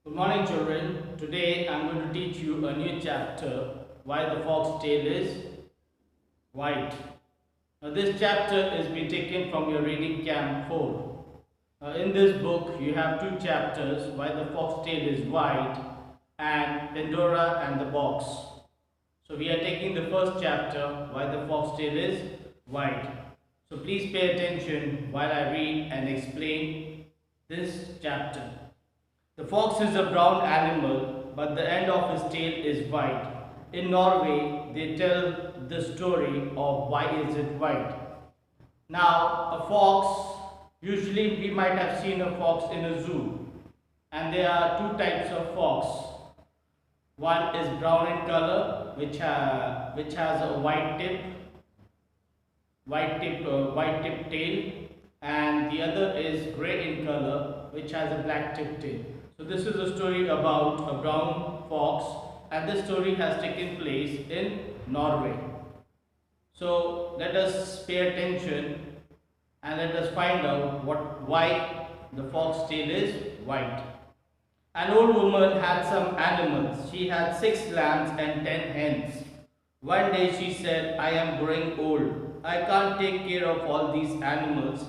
Good morning, children. Today I'm going to teach you a new chapter, Why the Fox Tail is White. Now, this chapter is being taken from your reading camp 4. In this book, you have two chapters, Why the Fox Tail is White and Pandora and the Box. So, we are taking the first chapter, Why the Fox Tail is White. So, please pay attention while I read and explain this chapter. The fox is a brown animal, but the end of his tail is white. In Norway, they tell the story of why is it white. Now, a fox, usually we might have seen a fox in a zoo, and there are two types of fox. One is brown in color, which has a white tip tail, and the other is gray in color, which has a black tip tail. So this is a story about a brown fox, and this story has taken place in Norway. So let us pay attention and let us find out why the fox tail is white. An old woman had some animals. She had 6 lambs and 10 hens. One day she said, "I am growing old. I can't take care of all these animals.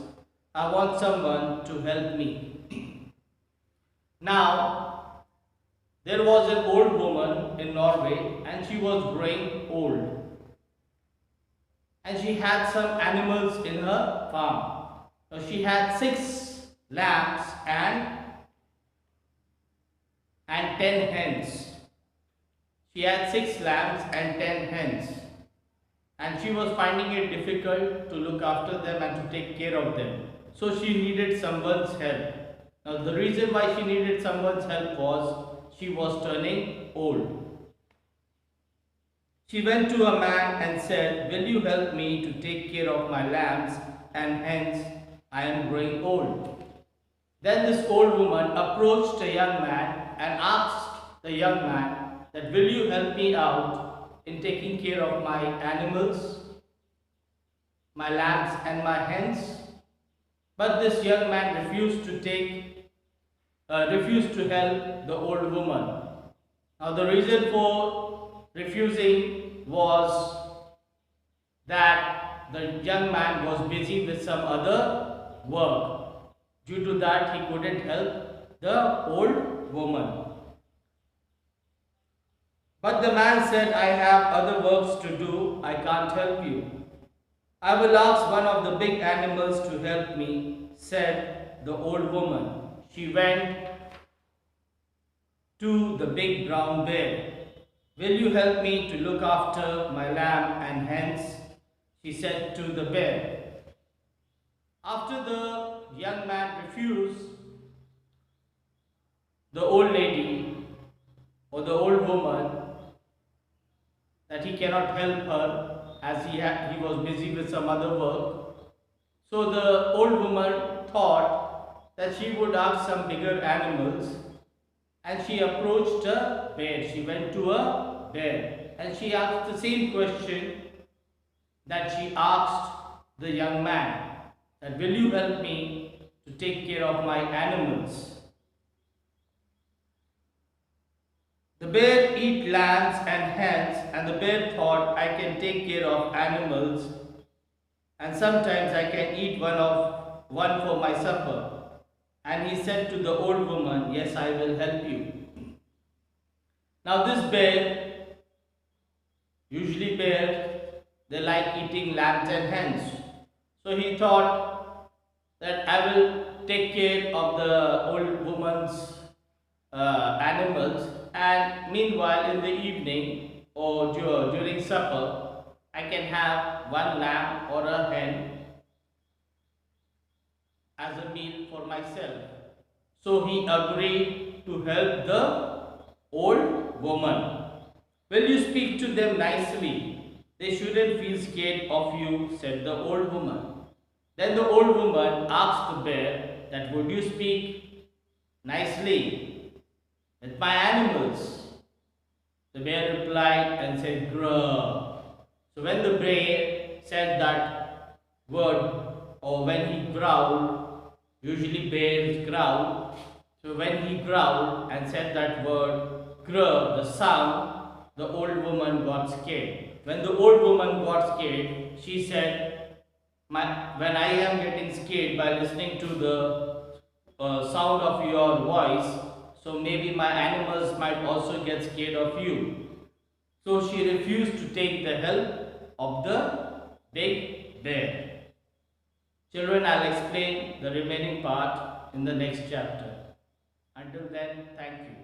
I want someone to help me." Now, there was an old woman in Norway, and she was growing old. And she had some animals in her farm. Now, she had 6 lambs and 10 hens. She had 6 lambs and 10 hens. And she was finding it difficult to look after them and to take care of them. So she needed someone's help. Now, the reason why she needed someone's help was she was turning old. She went to a man and said, "Will you help me to take care of my lambs and hens? I am growing old." Then this old woman approached a young man and asked the young man that, "Will you help me out in taking care of my animals, my lambs and my hens?" But this young man refused to help the old woman. Now, the reason for refusing was that the young man was busy with some other work. Due to that, he couldn't help the old woman. But the man said, "I have other works to do. I can't help you." "I will ask one of the big animals to help me," said the old woman. She went to the big brown bear. "Will you help me to look after my lamb and hens?" she said to the bear. After the young man refused, the old lady or the old woman that he cannot help her as he was busy with some other work. So the old woman thought that she would ask some bigger animals, and she approached a bear. She went to a bear and she asked the same question that she asked the young man, that, "Will you help me to take care of my animals?" The bear eat lambs and hens, and the bear thought, "I can take care of animals, and sometimes I can eat one for my supper." And he said to the old woman, "Yes, I will help you." Now, this bear, usually bears, they like eating lambs and hens. So he thought that I will take care of the old woman's animals, and meanwhile in the evening or during supper, I can have one lamb or a hen as a meal for myself. So he agreed to help the old woman. "Will you speak to them nicely? They shouldn't feel scared of you," said the old woman. Then the old woman asked the bear that, "Would you speak nicely with my animals?" The bear replied and said, "Grrr." So when the bear said that word, or when he growled, usually bears growl, So when he growled and said that word, grr, the sound, the old woman got scared. When the old woman got scared, she said, when I am getting scared by listening to the sound of your voice, so maybe my animals might also get scared of you. So she refused to take the help of the big bear. Children, I'll explain the remaining part in the next chapter. Until then, thank you.